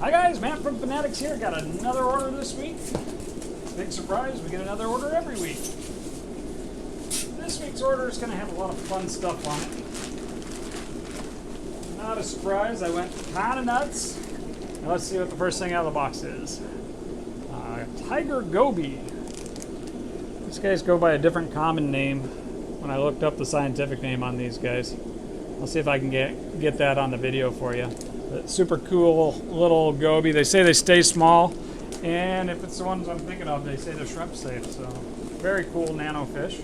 Hi guys, Matt from Finatics here. Got another order this week. Big surprise, we get another order every week. This week's order is going to have a lot of fun stuff on it. Not a surprise, I went kind of nuts. Now let's see what the first thing out of the box is. Tiger goby. These guys go by a different common name when I looked up the scientific name on these guys. I'll see if I can get that on the video for you. But super cool little goby. They say they stay small, and if it's the ones I'm thinking of, they say they're shrimp safe. So very cool nano fish.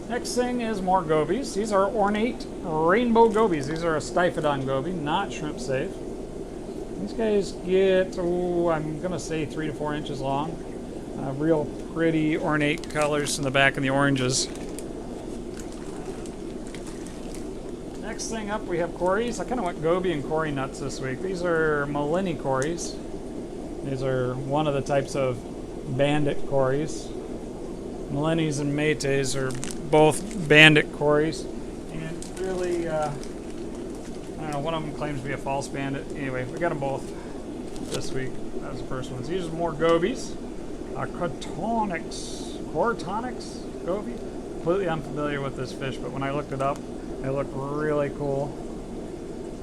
Next thing is more gobies. These are ornate rainbow gobies. These are a Stiphodon goby, not shrimp safe. These guys get, I'm gonna say 3 to 4 inches long. Real pretty ornate colors in the back and the oranges. Next thing up, we have corys. I kind of went goby and cory nuts this week. These are Malini corys. These are one of the types of bandit corys. Malinis and metes are both bandit corys. And really, I don't know, one of them claims to be a false bandit. Anyway, we got them both this week. That was the first ones. These are more gobies. Corydoras goby. Completely unfamiliar with this fish, but when I looked it up, they look really cool.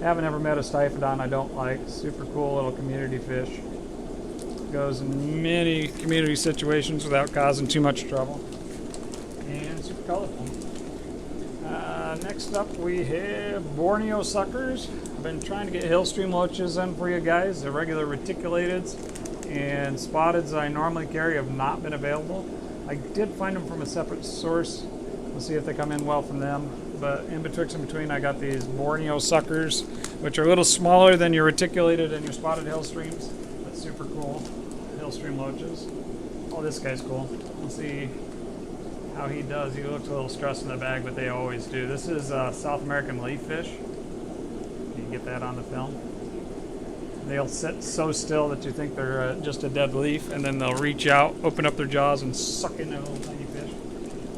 Haven't ever met a Stiphodon I don't like. Super cool little community fish. Goes in many community situations without causing too much trouble. And super colorful. Next up we have Borneo suckers. I've been trying to get hillstream loaches in for you guys. The regular reticulateds and spotteds I normally carry have not been available. I did find them from a separate source. We'll see if they come in well from them. But in between, I got these Borneo suckers, which are a little smaller than your reticulated and your spotted hillstreams. That's super cool. Hillstream loaches. Oh, this guy's cool. Let's see how he does. He looks a little stressed in the bag, but they always do. This is South American leaf fish. You can get that on the film. They'll sit so still that you think they're just a dead leaf, and then they'll reach out, open up their jaws, and suck in their little tiny fish.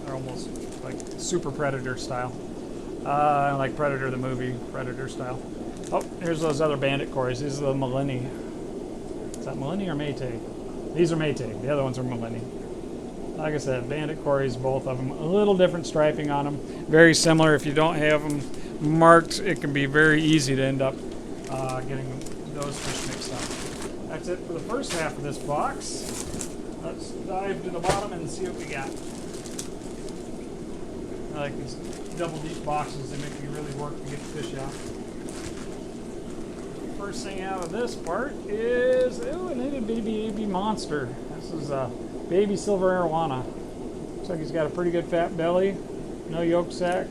They're almost like super predator style. Like Predator, the movie, Predator style. Oh, here's those other bandit corys. These are the Malini. Is that Malini or Mete? These are Mete. The other ones are Malini. Like I said, bandit corys, both of them. A little different striping on them. Very similar. If you don't have them marked, it can be very easy to end up getting those fish mixed up. That's it for the first half of this box. Let's dive to the bottom and see what we got. I like these double deep boxes. They make me really work to get the fish out. First thing out of this part is an itty bitty monster. This is a baby silver Arowana. Looks like he's got a pretty good fat belly, no yolk sac,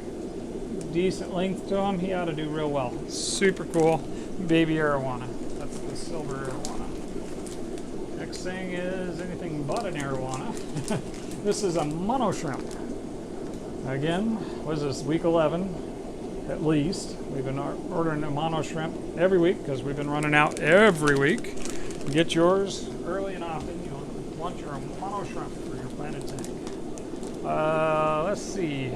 decent length to him. He ought to do real well. Super cool baby Arowana. That's the silver Arowana. Next thing is anything but an Arowana. This is a mono shrimp. Again, what is this, week 11 at least. We've been ordering a mono shrimp every week because we've been running out every week. Get yours early and often. You want your mono shrimp for your planted tank. Let's see.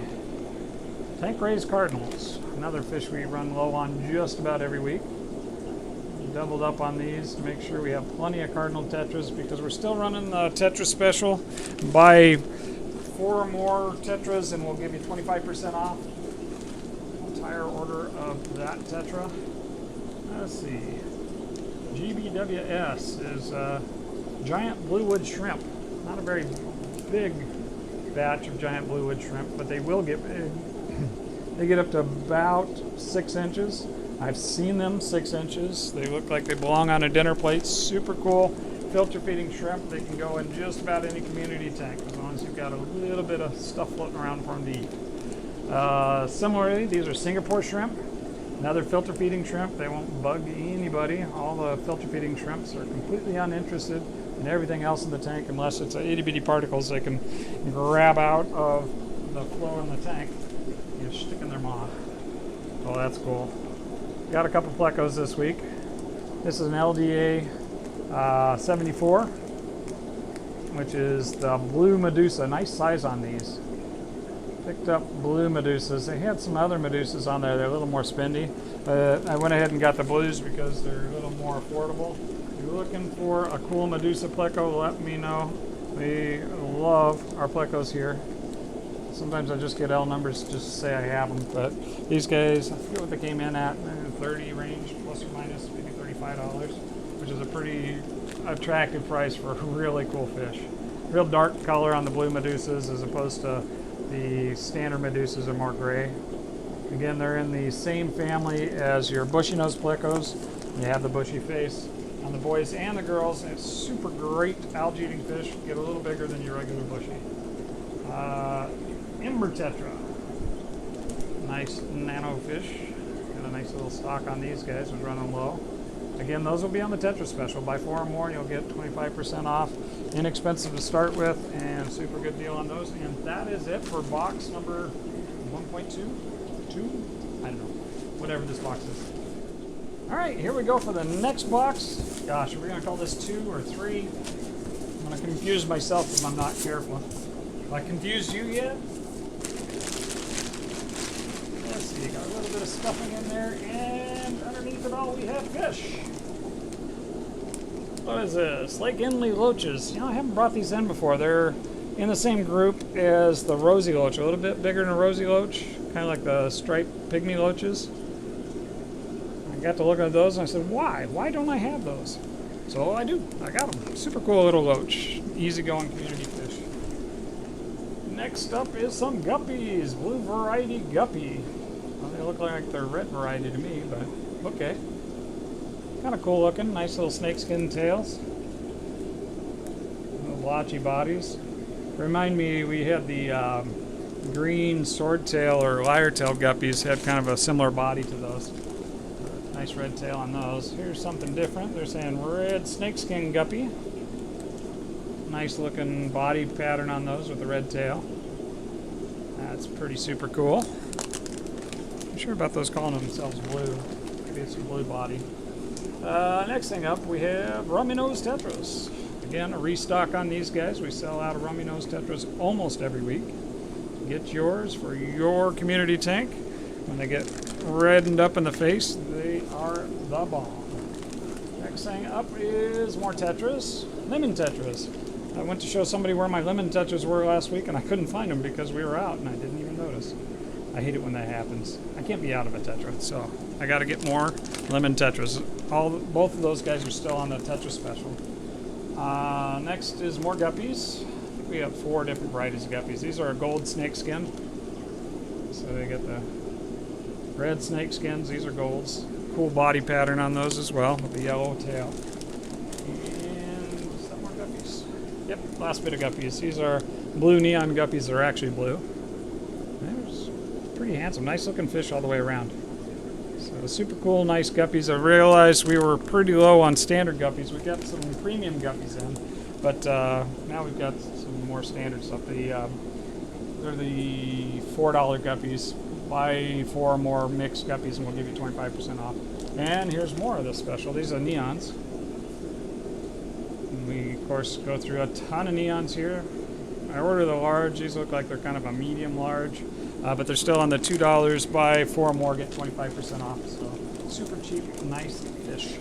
Tank raised cardinals. Another fish we run low on just about every week. Doubled up on these to make sure we have plenty of cardinal tetras because we're still running the tetra special. Buy 4 more tetras and we'll give you 25% off. Entire order of that tetra. Let's see. GBWS is giant bluewood shrimp. Not a very big batch of giant bluewood shrimp, but they will get big. They get up to about 6 inches. I've seen them 6 inches. They look like they belong on a dinner plate. Super cool. Filter feeding shrimp. They can go in just about any community tank as long as you've got a little bit of stuff floating around for them to eat. Similarly, these are Singapore shrimp. Another filter feeding shrimp. They won't bug anybody. All the filter feeding shrimps are completely uninterested in everything else in the tank unless it's itty bitty particles they can grab out of the flow in the tank and stick in their maw. Oh, that's cool. Got a couple plecos this week. This is an LDA 74, which is the blue Medusa. Nice size on these. Picked up blue medusas. They had some other medusas on there. They're a little more spendy. But I went ahead and got the blues because they're a little more affordable. If you're looking for a cool medusa pleco, let me know. We love our plecos here. Sometimes I just get L numbers just to say I have them. But these guys, I forget what they came in at, 30 range, plus or minus, maybe $35, which is a pretty attractive price for a really cool fish. Real dark color on the blue medusas as opposed to the standard medusas are more gray. Again, they're in the same family as your bushy-nosed plecos. You have the bushy face on the boys and the girls. It's super great algae-eating fish. Get a little bigger than your regular bushy. Ember tetra. Nice nano fish. Got a nice little stock on these guys. Was running low. Again, those will be on the tetra special. Buy 4 or more, you'll get 25% off. Inexpensive to start with, and super good deal on those. And that is it for box number 1.2, 2, I don't know, whatever this box is. All right, here we go for the next box. Gosh, are we gonna call this 2 or 3? I'm gonna confuse myself if I'm not careful. Have I confused you yet? Let's see, got a little bit of stuffing in there, and underneath it all we have fish. What is this? Lake Inley Loaches. You know, I haven't brought these in before. They're in the same group as the rosy loach, a little bit bigger than a rosy loach, kind of like the striped pygmy loaches. I got to look at those and I said, why? Why don't I have those? So I do. I got them. Super cool little loach. Easygoing community fish. Next up is some guppies. Blue variety guppy. Well, they look like they're red variety to me, but okay. Kind of cool looking, nice little snakeskin tails. Little blotchy bodies. Remind me, we had the green swordtail or lyre-tailed guppies, had kind of a similar body to those. Nice red tail on those. Here's something different. They're saying red snakeskin guppy. Nice looking body pattern on those with the red tail. That's pretty super cool. I'm sure about those calling themselves blue. Maybe it's a blue body. Next thing up, we have rummy-nosed tetras. Again, a restock on these guys. We sell out of rummy-nosed tetras almost every week. Get yours for your community tank. When they get reddened up in the face, they are the bomb. Next thing up is more tetras. Lemon tetras. I went to show somebody where my lemon tetras were last week, and I couldn't find them because we were out, and I didn't even notice. I hate it when that happens. I can't be out of a tetra, so I got to get more lemon tetras. Both of those guys are still on the tetra special. Next is more guppies. I think we have 4 different varieties of guppies. These are a gold snakeskin. So they get the red snakeskins. These are golds. Cool body pattern on those as well with the yellow tail. And is that more guppies? Yep, last bit of guppies. These are blue neon guppies that are actually blue. There's pretty handsome, nice looking fish all the way around. So super cool, nice guppies. I realized we were pretty low on standard guppies. We got some premium guppies in, but now we've got some more standard stuff. They're the $4 guppies. Buy 4 or more mixed guppies and we'll give you 25% off. And here's more of this special. These are neons. And we, of course, go through a ton of neons here. I ordered the large. These look like they're kind of a medium large. But they're still on the $2. Buy 4 or more, get 25% off. So super cheap, nice fish.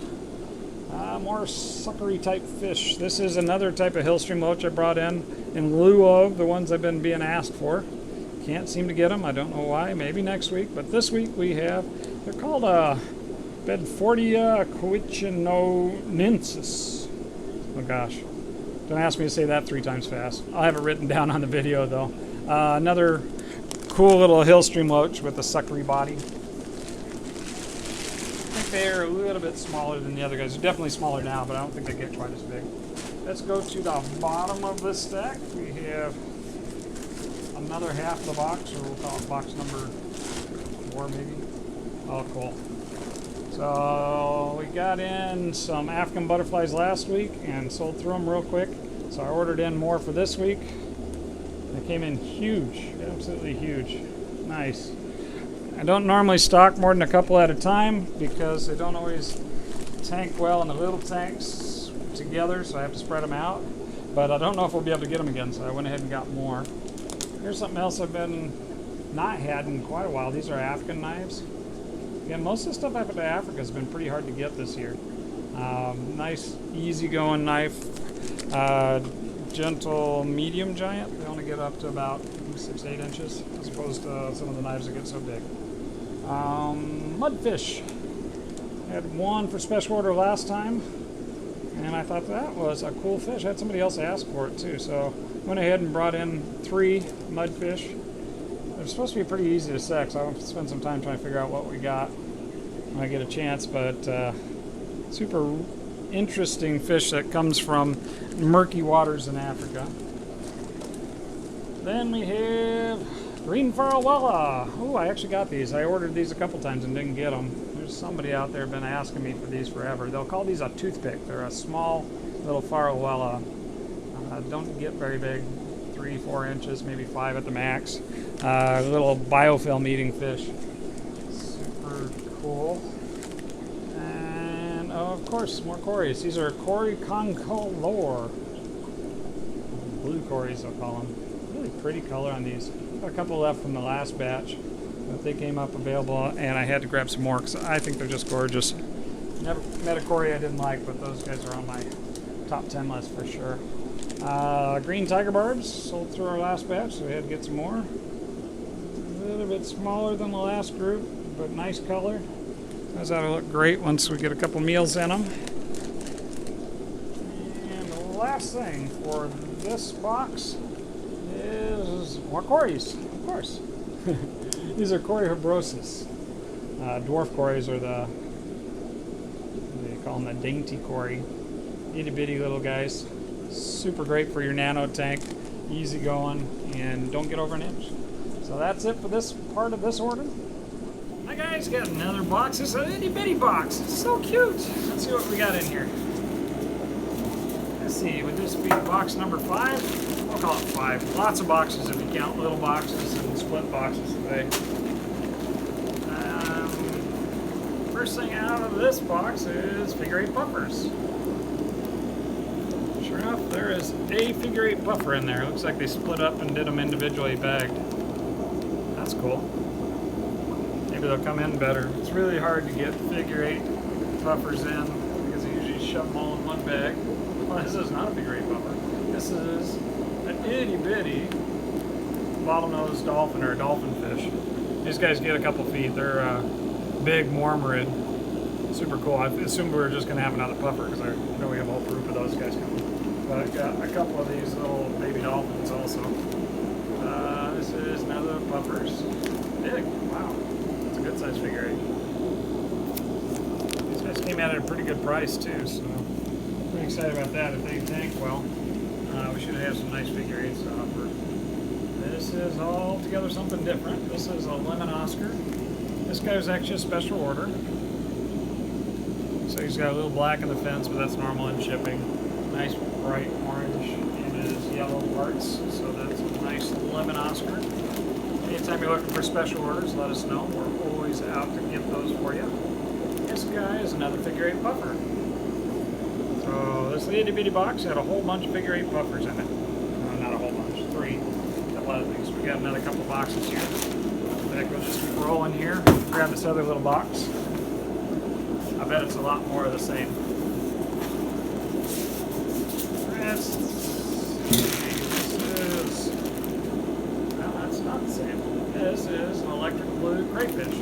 More suckery type fish. This is another type of hillstream loach I brought in lieu of the ones I've been being asked for. Can't seem to get them. I don't know why. Maybe next week. But this week we have, they're called Bedfordia coichinonensis. Oh gosh. Don't ask me to say that 3 times fast. I'll have it written down on the video though. Another cool little hillstream loach with a suckery body. I think they're a little bit smaller than the other guys. They're definitely smaller now, but I don't think they get quite as big. Let's go to the bottom of this stack. We have another half of the box, or we'll call it box number 4 maybe. Oh, cool. So we got in some African butterflies last week and sold through them real quick. So I ordered in more for this week. They came in huge, absolutely huge. Nice. I don't normally stock more than a couple at a time because they don't always tank well in the little tanks together, so I have to spread them out. But I don't know if we'll be able to get them again, so I went ahead and got more. Here's something else I've been not had in quite a while. These are African knives. Again, most of the stuff out of Africa has been pretty hard to get this year. Nice, easy-going knife. Gentle, medium giant. They only get up to about 6-8 inches, as opposed to some of the knives that get so big. Mudfish. I had one for special order last time, and I thought that was a cool fish. I had somebody else ask for it too, so went ahead and brought in 3 mudfish. They're supposed to be pretty easy to sex. So I'll spend some time trying to figure out what we got when I get a chance, but super interesting fish that comes from murky waters in Africa. Then we have green farwella. Oh, I actually got these. I ordered these a couple times and didn't get them. There's somebody out there been asking me for these forever. They'll call these a toothpick. They're a small little farwella. Don't get very big, 3-4 inches, maybe 5 at the max. Little biofilm eating fish. Super cool. And of course, more corys. These are coryconcolor. Blue corys, they'll call them. Really pretty color on these. Got a couple left from the last batch, but they came up available, and I had to grab some more because I think they're just gorgeous. Never met a cory I didn't like, but those guys are on my top 10 list for sure. Green tiger barbs sold through our last batch, so we had to get some more. A little bit smaller than the last group, but nice color. Those ought to look great once we get a couple meals in them. And the last thing for this box is more corys, of course. These are Corydoras. Dwarf corys are they call them the dainty cory. Itty bitty little guys. Super great for your nano tank. Easy going, and don't get over an inch. So that's it for this part of this order. Hi guys, got another box. This is an itty bitty box. It's so cute. Let's see what we got in here. Let's see, would this be box number 5? I'll call it 5. Lots of boxes if you count little boxes and split boxes today. First thing out of this box is figure 8 puffers. Sure enough, there is a figure 8 puffer in there. Looks like they split up and did them individually bagged. That's cool. Maybe they'll come in better. It's really hard to get figure 8 puffers in because they usually shove them all in one bag. Well, this is not a figure 8 puffer. This is an itty bitty bottlenose dolphin or dolphin fish. These guys get a couple feet. They're big mormarid. Super cool. I assumed we were just going to have another puffer because I know we have a whole group of those guys coming. But I got a couple of these little baby dolphins also. This is another puffers. Big. Wow. That's a good size figure 8. These guys came out at a pretty good price too, so pretty excited about that. If they tank well, we should have some nice figure 8s to offer. This is altogether something different. This is a lemon Oscar. This guy was actually a special order. So he's got a little black in the fence, but that's normal in shipping. Nice bright orange in his yellow parts, so that's a nice lemon Oscar. Anytime you're looking for special orders, let us know. We're always out to get those for you. This guy is another figure 8 puffer. So this itty bitty box had a whole bunch of figure 8 puffers in it. Not a whole bunch, 3. Got a lot of things. We got another couple boxes here. In fact, we'll just keep rolling here. Grab this other little box. I bet it's a lot more of the same. This is, well, that's not the same. This is an electric blue crayfish.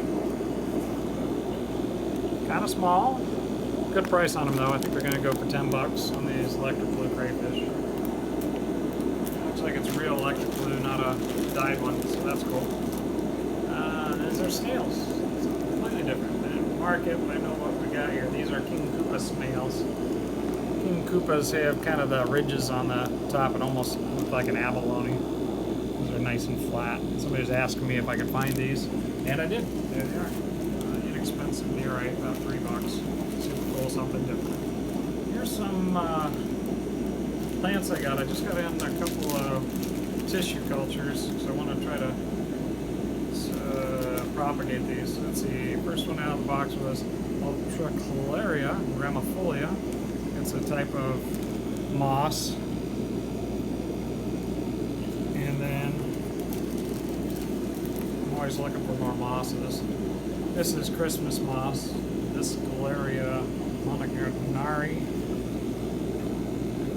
Kind of small. Good price on them though. I think they're going to go for $10 on these electric blue crayfish. Looks like it's real electric blue, not a dyed one, so that's cool. These are snails. It's completely different than market, but I know what we got here. These are King Koopa snails. King Koopas have kind of the ridges on the top and almost look like an abalone. These are nice and flat. Somebody was asking me if I could find these, and I did. There they are. Inexpensive nerite, about $3. Super cool, something different. Here's some plants I got. I just got in a couple of tissue cultures, so I want to try to propagate these. Let's see. First one out of the box was Ultraclaria ramifolia. It's a type of moss. And then always looking for more mosses. This is Christmas moss. This Galeria monocarinari.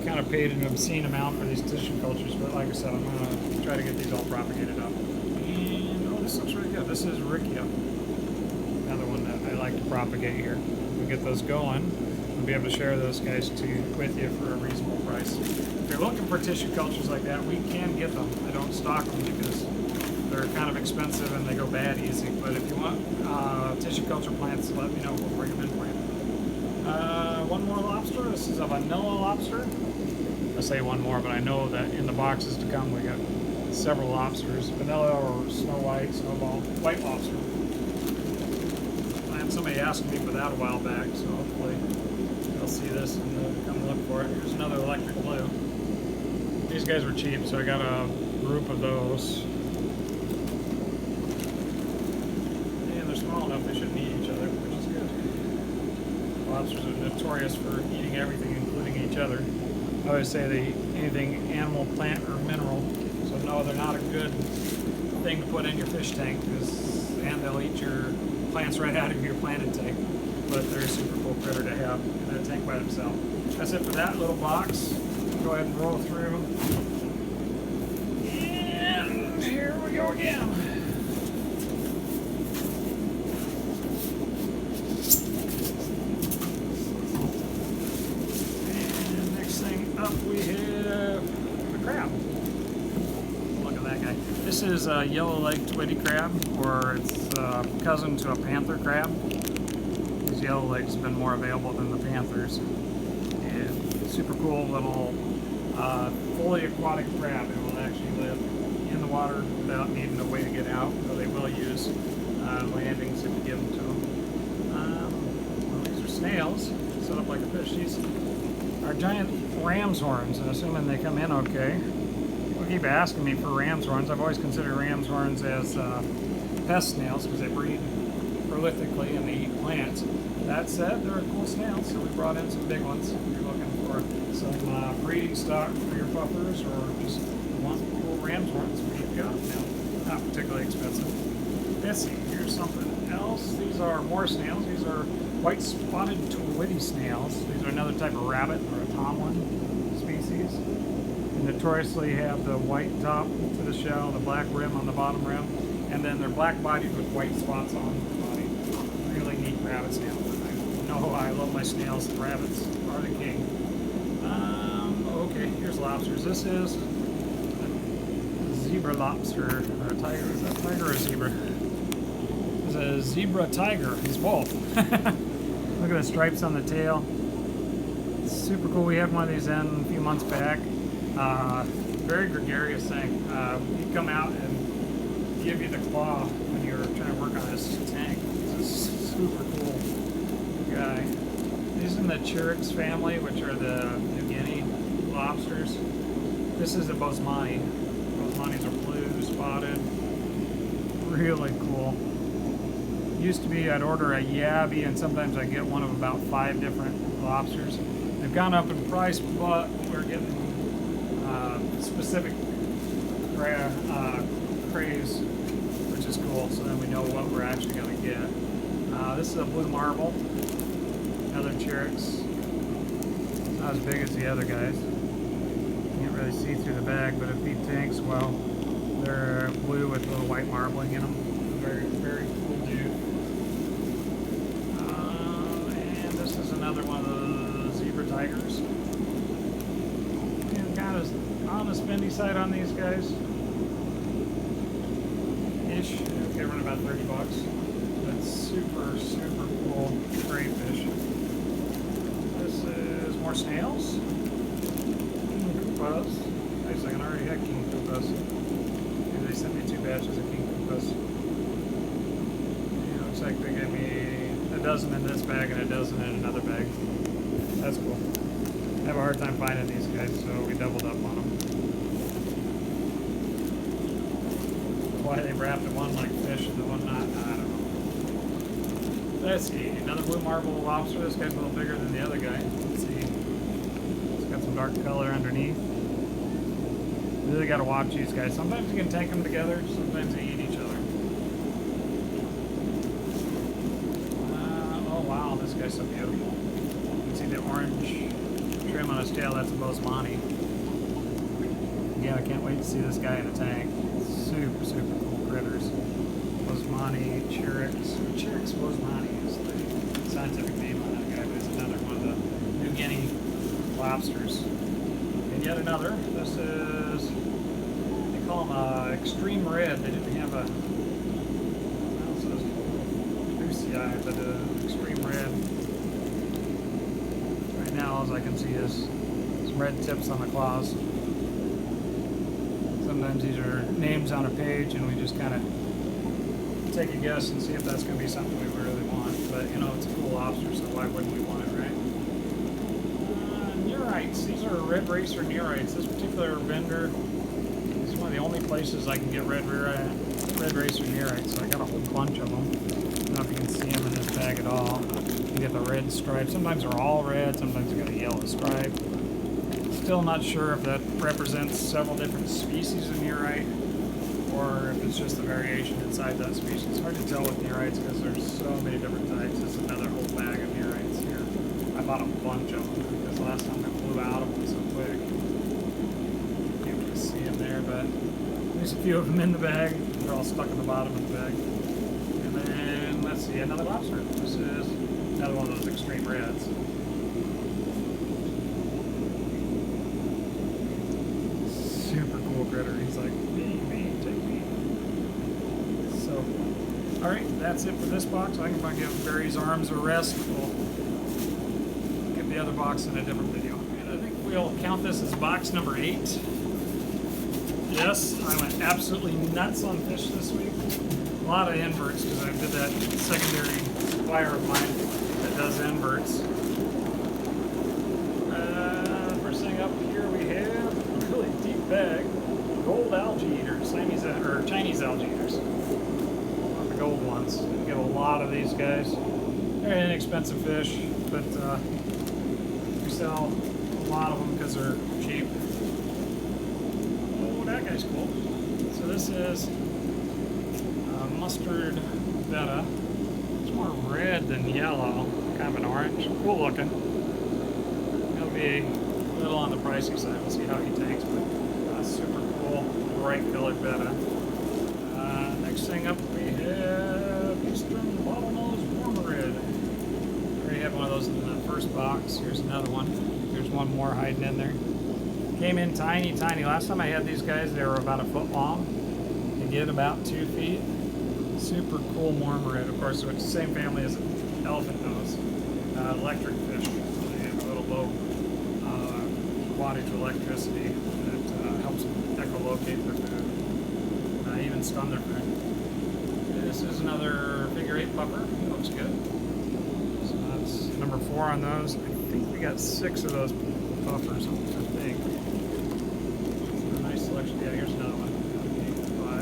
Kind of paid an obscene amount for these tissue cultures, but like I said, I'm going to try to get these all propagated up. And, oh, this looks really good. This is Riccia. Another one that I like to propagate here. We'll get those going. We'll be able to share those guys with you for a reasonable price. If you're looking for tissue cultures like that, we can get them. I don't stock them because they're kind of expensive and they go bad easy. But if you want tissue culture plants, let me know. We'll bring them in for you. One more lobster. This is a vanilla lobster. I say one more, but I know that in the boxes to come we got several lobsters. Vanilla or snow white, snowball, white lobster. I had somebody asking me for that a while back, so hopefully they'll see this and they'll come look for it. Here's another electric blue. These guys were cheap, so I got a group of those. And they're small enough they shouldn't eat each other, which is good. Lobsters are notorious for eating everything, including each other. I always say they eat anything animal, plant, or mineral. So no, they're not a good thing to put in your fish tank, and they'll eat your plants right out of your planted tank. But they're a super cool critter to have in that tank by themselves. That's it for that little box. Go ahead and roll through. And here we go again. We have the crab. Look at that guy. This is a yellow-legged twitty crab, or it's cousin to a panther crab. These yellow legs have been more available than the panthers. And super cool little fully aquatic crab. It will actually live in the water without needing a way to get out, though they will use landings if you give them to them. Well, these are snails, set up like a fish. These are giant ram's horns, and assuming they come in okay. People keep asking me for ram's horns. I've always considered ram's horns as pest snails because they breed prolifically and they eat plants. That said, they're a cool snail, so we brought in some big ones. If you're looking for some breeding stock for your puffers or just want cool ram's horns, we've got them. Not particularly expensive. Let's see, here's something else. These are more snails. These are white spotted twitty snails. These are another type of rabbit, or a tomlin species. They notoriously have the white top to the shell, the black rim on the bottom rim, and then they're black bodied with white spots on the body. Really neat rabbit snail. I know I love my snails. Rabbits are the king. Okay, here's lobsters. This is a zebra lobster, or a tiger. Is that a tiger or a zebra? It's a zebra tiger. He's both. Look at the stripes on the tail. It's super cool. We had one of these in a few months back. Very gregarious thing. He'd come out and give you the claw when you're trying to work on this tank. It's a super cool guy. These are in the Chirix family, which are the New Guinea lobsters. This is a Bosemani. Bosemanis are blue, spotted. Really cool. Used to be I'd order a yabby and sometimes I get one of about 5 different lobsters. They've gone up in price, but we're getting specific crays, which is cool, so then we know what we're actually going to get. This is a blue marble, another Chirix. Not as big as the other guys. Can't really see through the bag, but if he tanks well, they're blue with a little white marbling in them. Very, very cool dude. And this is another one of the zebra tigers. And kind of on the spendy side on these guys. Ish. Okay, running about $30. That's super, super cool crayfish. This is more snails. King Koopas. Wait a second, I already had King Koopas. Maybe they sent me 2 batches of King Koopas. Yeah, looks like they gave me a dozen in this bag and a dozen in another bag. That's cool. I have a hard time finding these guys, so we doubled up on them. Why they wrapped the one like fish and the one not, I don't know. Let's see, another blue marble lobster. This guy's a little bigger than the other guy. Let's see. It's got some dark color underneath. Really got to watch these guys. Sometimes you can take them together, sometimes they eat each other. This guy's so beautiful. You can see the orange trim on his tail. That's a Bosemani. Again, I can't wait to see this guy in a tank. Super, super cool critters. Bosemani, Chirix bosemani is the scientific name on that guy, but it's another one of the New Guinea lobsters. And yet another. This is, they call them extreme red. They didn't have a, well, it says Lucy eye, but extreme red. Right now, all I can see is some red tips on the claws. Sometimes these are names on a page, and we just kind of take a guess and see if that's going to be something we really want. But you know, it's a cool lobster, so why wouldn't we want it, right? Nerites. These are red racer nerites. This particular vendor is one of the only places I can get red racer nerites. So I got a whole bunch of them. I don't know if you can see them in this bag at all. You get the red stripe. Sometimes they're all red. Sometimes you got a yellow stripe. Still not sure if that represents several different species of nerite, or if it's just a variation inside that species. It's hard to tell with nerites because there's so many different types. It's another whole bag of nerites here. I bought a bunch of them because last time I flew out of them so quick. Can't really see them there, but there's a few of them in the bag. They're all stuck in the bottom of the bag. And then, let's see, another lobster. This is another one of those extreme reds. Super cool critter. He's like, me, take me. So, alright, that's it for this box. I think I'm going to give Barry's arms a rest. We'll get the other box in a different video. And I think we'll count this as box number 8. Yes, I went absolutely nuts on fish this week. A lot of inverts because I did that secondary supplier of mine that does inverts. First thing up here we have a really deep bag. Gold algae eaters, Chinese algae eaters. The gold ones. You get a lot of these guys. They're inexpensive fish, but we sell a lot of them because they're cheap. Oh, that guy's cool. So this is mustard betta. It's more red than yellow, kind of an orange. Cool looking. It'll be a little on the pricey side. We'll see how he takes, but super cool, bright colored betta. Next thing up we have Eastern bottlenose wormwood. I already had one of those in the first box. Here's another one. There's one more hiding in there. Came in tiny, tiny. Last time I had these guys, they were about a foot long. You get about 2 feet. Super cool wormwood. Of course, it's the same family as elephant nose. Electric fish. They have a little low wattage electricity that helps them echolocate their food, even stun their food. This is another figure 8 puffer. Looks good. So that's number 4 on those. I think we got 6 of those puffers, I think. So a nice selection. Yeah, here's another one.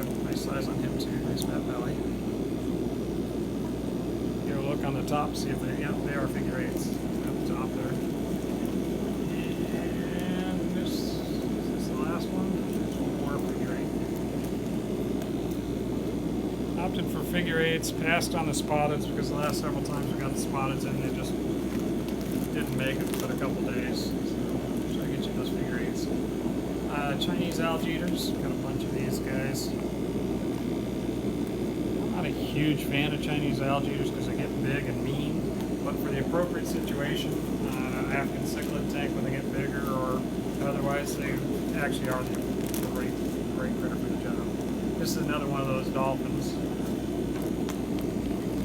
5. Nice size on him too. Nice fat belly. Get a look on the top, see if they, yeah, they are figure 8s at the top there. Opted for figure 8s, passed on the spotteds because the last several times we got the spotteds in, they just didn't make it but a couple days. So I get you those figure 8s. Chinese algae eaters, got a bunch of these guys. I'm not a huge fan of Chinese algae eaters because they get big and mean, but for the appropriate situation, African cichlid tank when they get bigger or otherwise, they actually are the great critter for the job. This is another one of those dolphins.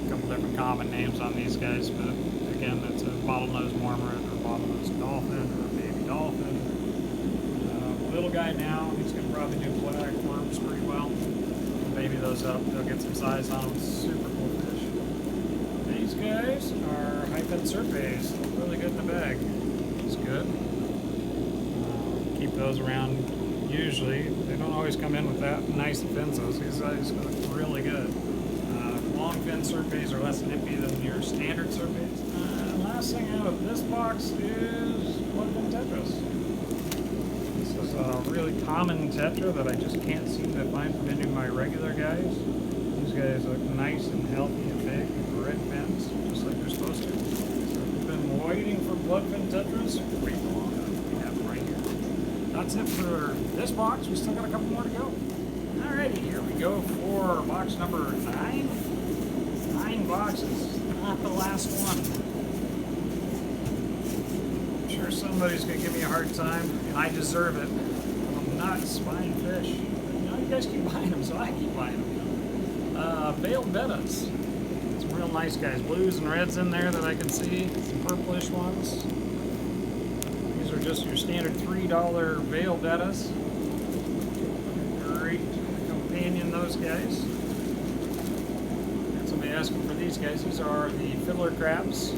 A couple different common names on these guys, but again, it's a bottlenose wormwood or bottlenose dolphin or a baby dolphin. Little guy now, he's going to probably do black worms pretty well. Baby those up, they'll get some size on them. Super cool fish. These guys are hyphen surface. Look really good in the bag. It's good. Keep those around. Usually, they don't always come in with that nice fins. These guys look really good. Long fin surface are less nippy than your standard surface. Last thing out of this box is one fin tetras. This is a really common tetra that I just can't seem to find from any of my regular guys. These guys look nice and healthy and big with red fins, just like they're supposed to. waiting for bloodfin tetras. Wait long enough. We have them right here. That's it for this box. We still got a couple more to go. Alrighty, here we go for box number 9. 9 boxes. Not the last one. I'm sure somebody's going to give me a hard time, and I deserve it. I'm not buying fish. You know, you guys keep buying them, so I keep buying them. Veiled bettas. Some real nice guys. Blues and reds in there that I can see. Some purplish ones. These are just your standard $3 veiled bettas. Great companion, those guys. Got somebody asking for these guys. These are the fiddler crabs.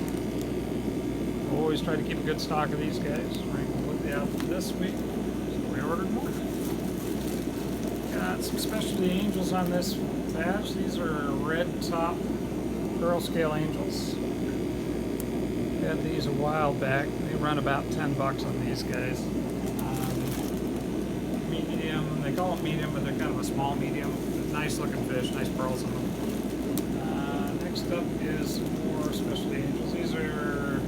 Always try to keep a good stock of these guys. Right, we'll put the out this week. So we ordered more. Got some specialty angels on this batch. These are red top pearl scale angels. Had these a while back. They run about $10 on these guys. Medium, they call it medium, but they're kind of a small medium. Nice looking fish, nice pearls on them. Next up is more specialty angels. These are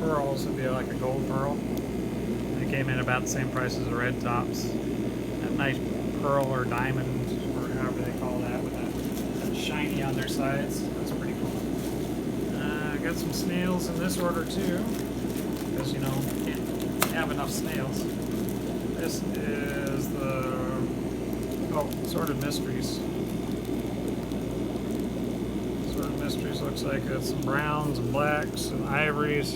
pearls, it'd be like a gold pearl. They came in about the same price as the red tops. That nice pearl or diamond, or however they call that, with that shiny on their sides. That's pretty cool. Got some snails in this order too, because you know, can't have enough snails. This is the Sorted Mysteries. Sorted Mysteries looks like it's some browns and blacks and ivories.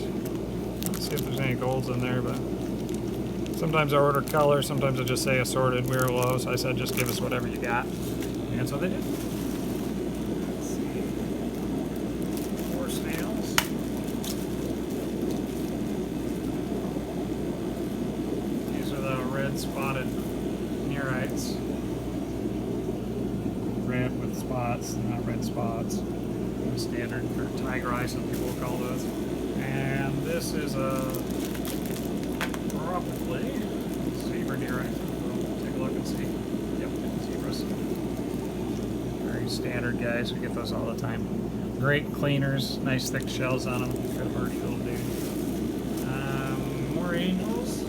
Let's see if there's any golds in there, but sometimes I order color, sometimes I just say assorted. We were low, so I said just give us whatever you got. And so they did. Let's see. More snails. These are the red spotted nerites. Red with spots, not red spots. Standard, or tiger eye, some people will call those. And this is a probably zebra nerite. We'll take a look and see. Yep, zebras. Very standard guys. We get those all the time. Great cleaners, nice thick shells on them. Good hard fill, dude. More angels.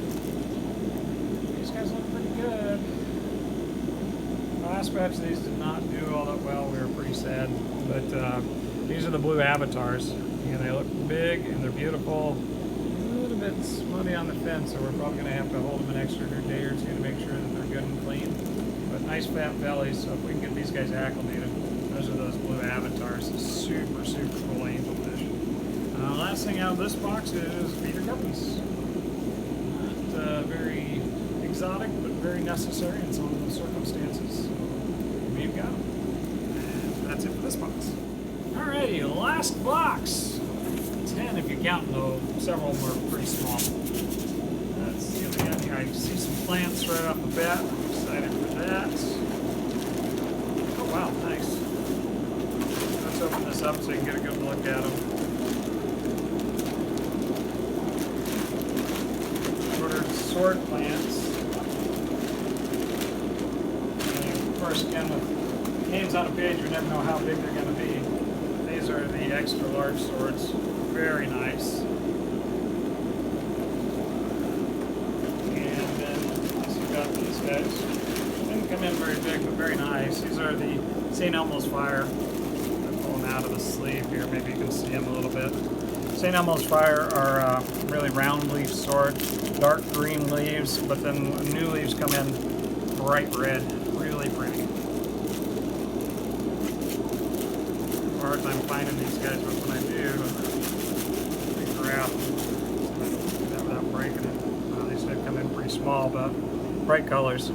These guys look pretty good. Last batch of these did not do all that well. We were pretty sad. But these are the blue avatars. And they look big and they're beautiful. A little bit smutty on the fin, so we're probably going to have to hold them an extra day or two to make sure that they're good and clean. But nice fat bellies, so if we can get these guys acclimated, those are those blue avatars. Super, super cool angelfish. Last thing out of this box is feeder guppies. Not very exotic, but very necessary in some of the circumstances. So we've got them. And that's it for this box. Alrighty, last box. 10 if you count, though several of them are pretty small. Let's see what we got here. I see some plants right off the bat. I'm excited for that. Oh wow, nice. Let's open this up so you can get a good look at them. Ordered sword plants. And of course, again, with names on a page, you never know how big they're going to be. These are the extra large swords. Very nice. And then also got these guys. Didn't come in very big, but very nice. These are the St. Elmo's Fire. I'm pulling out of the sleeve here. Maybe you can see them a little bit. St. Elmo's Fire are really round leaf sword, dark green leaves, but then new leaves come in bright red. Really pretty. Hard time finding these guys, but when I do, they grab them without breaking it. These have come in pretty small, but bright colors. So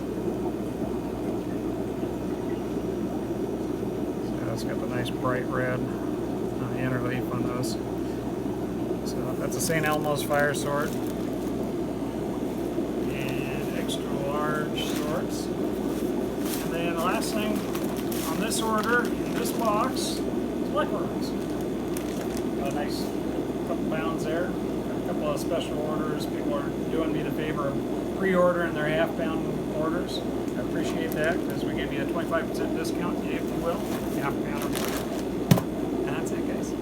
it's got the nice bright red on the inner leaf on those. So that's a St. Elmo's Fire sword. And extra large swords. And then the last thing on this order, in this box, plecos. A nice couple pounds there. A couple of special orders. People are doing me the favor of pre-ordering their half-pound orders. I appreciate that because we give you a 25% discount, if you will, half-pound or more. And that's it, guys.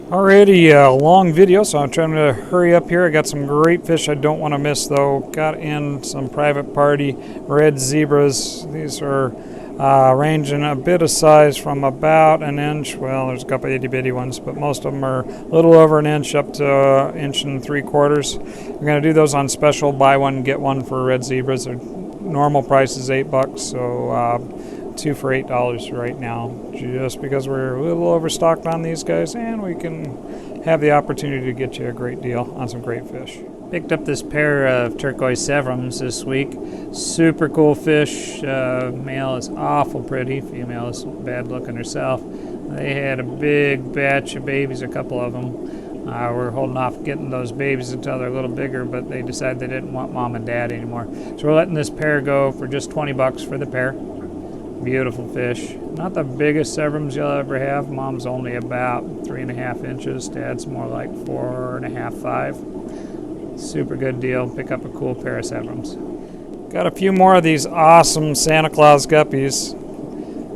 Alrighty, long video, so I'm trying to hurry up here. I got some great fish I don't want to miss though. Got in some private party red zebras. These are ranging a bit of size from about an inch. Well, there's a couple itty bitty ones, but most of them are a little over an inch up to an inch and 3/4. We're going to do those on special, buy one, get one for red zebras. Their normal price is $8, so 2 for $8 right now, just because we're a little overstocked on these guys, and we can have the opportunity to get you a great deal on some great fish. Picked up this pair of turquoise sevrums this week. Super cool fish. Male is awful pretty. Female is bad looking herself. They had a big batch of babies, a couple of them. We're holding off getting those babies until they're a little bigger, but they decided they didn't want mom and dad anymore. So we're letting this pair go for just $20 for the pair. Beautiful fish. Not the biggest sevrums you'll ever have. Mom's only about 3.5 inches. Dad's more like 4.5, 5. Super good deal. Pick up a cool pair of sevrums. Got a few more of these awesome Santa Claus guppies.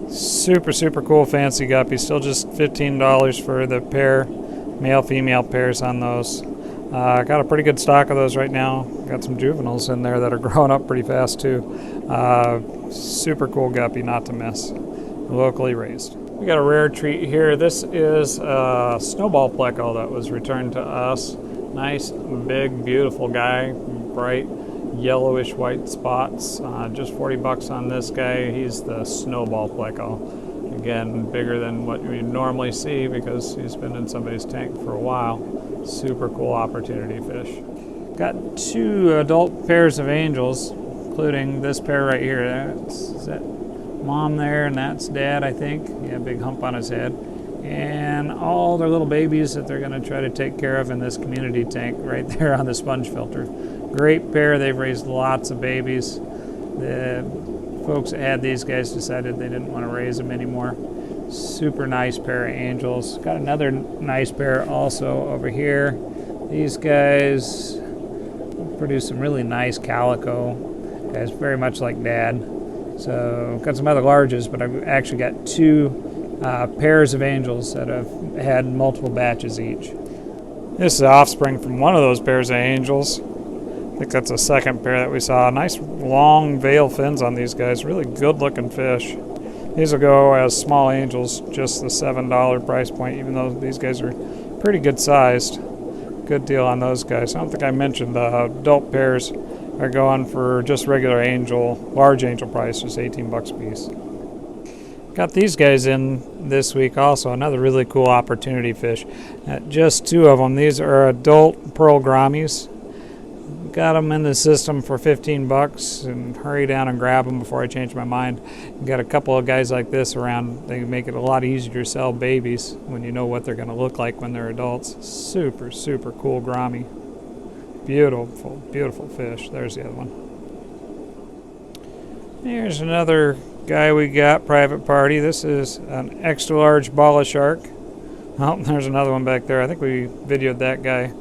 Super cool fancy guppies. Still just $15 for the pair. Male-female pairs on those. Got a pretty good stock of those right now. Got some juveniles in there that are growing up pretty fast too. Super cool guppy, not to miss. Locally raised. We got a rare treat here. This is a snowball pleco that was returned to us. Nice, big, beautiful guy. Bright, yellowish white spots. Just $40 on this guy. He's the snowball pleco. Again, bigger than what we normally see because he's been in somebody's tank for a while. Super cool opportunity fish. Got 2 adult pairs of angels, including this pair right here. Is that mom there, and that's dad, I think. Yeah, big hump on his head. And all their little babies that they're going to try to take care of in this community tank right there on the sponge filter. Great pair. They've raised lots of babies. The folks that had these guys decided they didn't want to raise them anymore. Super nice pair of angels. Got another nice pair also over here. These guys produce some really nice calico. Guys very much like dad. So got some other larges, but I've actually got 2 pairs of angels that have had multiple batches each. This is the offspring from one of those pairs of angels. I think that's the second pair that we saw. Nice long veil fins on these guys. Really good looking fish. These will go as small angels, just the $7 price point, even though these guys are pretty good sized. Good deal on those guys. I don't think I mentioned the adult pairs are going for just regular angel, large angel price, just $18 a piece. Got these guys in this week also, another really cool opportunity fish. Just 2 of them. These are adult pearl grammies. Got them in the system for $15 and hurry down and grab them before I change my mind. Got a couple of guys like this around. They make it a lot easier to sell babies when you know what they're going to look like when they're adults. Super cool grammy. Beautiful fish. There's the other one. Here's another guy we got, private party. This is an extra large bala shark. Oh, there's another one back there. I think we videoed that guy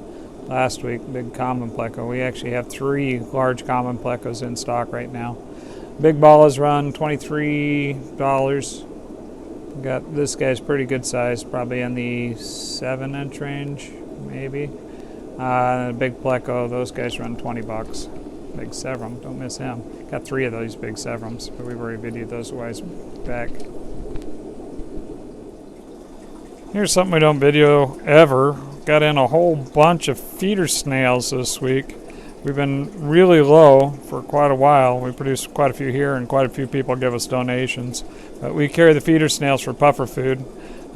last week, big common pleco. We actually have 3 large common plecos in stock right now. Big ballas run $23. Got this guy's pretty good size, probably in the 7-inch range, maybe. Big pleco, those guys run $20. Big sevrum, don't miss him. Got 3 of those big sevrums, but we've already videoed those a ways back. Here's something we don't video ever. Got in a whole bunch of feeder snails this week. We've been really low for quite a while. We produce quite a few here, and quite a few people give us donations. But we carry the feeder snails for puffer food.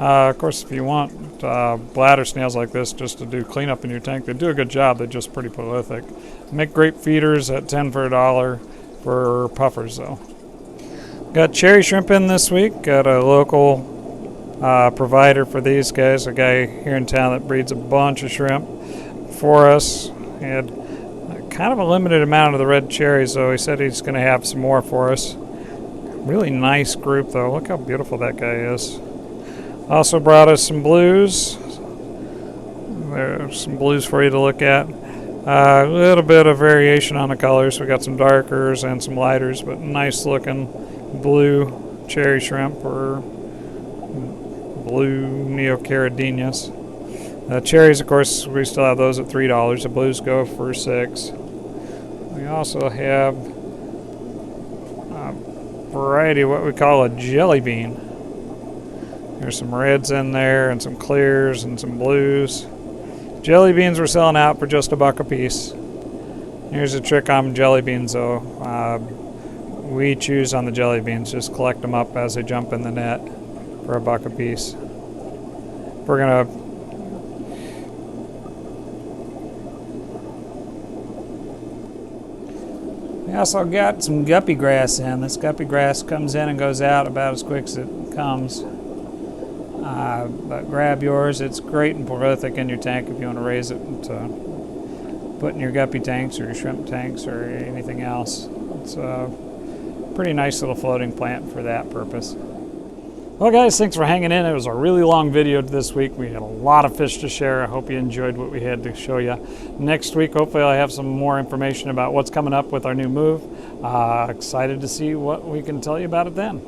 Of course, if you want bladder snails like this just to do cleanup in your tank, they do a good job. They're just pretty prolific. Make great feeders at 10 for $1 for puffers, though. Got cherry shrimp in this week. Got a local provider for these guys, a guy here in town that breeds a bunch of shrimp for us. He had kind of a limited amount of the red cherries, so he said he's going to have some more for us. Really nice group, though. Look how beautiful that guy is. Also brought us some blues. There's some blues for you to look at. A little bit of variation on the colors. We got some darkers and some lighters, but nice looking blue cherry shrimp or blue neocaridinias. Cherries, of course, we still have those at $3. The blues go for $6. We also have a variety of what we call a jelly bean. There's some reds in there and some clears and some blues. Jelly beans we're selling out for just $1 a piece. Here's a trick on jelly beans though. We choose on the jelly beans, just collect them up as they jump in the net for $1 a piece. We're gonna We also got some guppy grass in. This guppy grass comes in and goes out about as quick as it comes. But grab yours. It's great and prolific in your tank if you want to raise it to put in your guppy tanks or your shrimp tanks or anything else. It's a pretty nice little floating plant for that purpose. Well guys, thanks for hanging in. It was a really long video this week. We had a lot of fish to share. I hope you enjoyed what we had to show you. Next week, hopefully I'll have some more information about what's coming up with our new move. Excited to see what we can tell you about it then.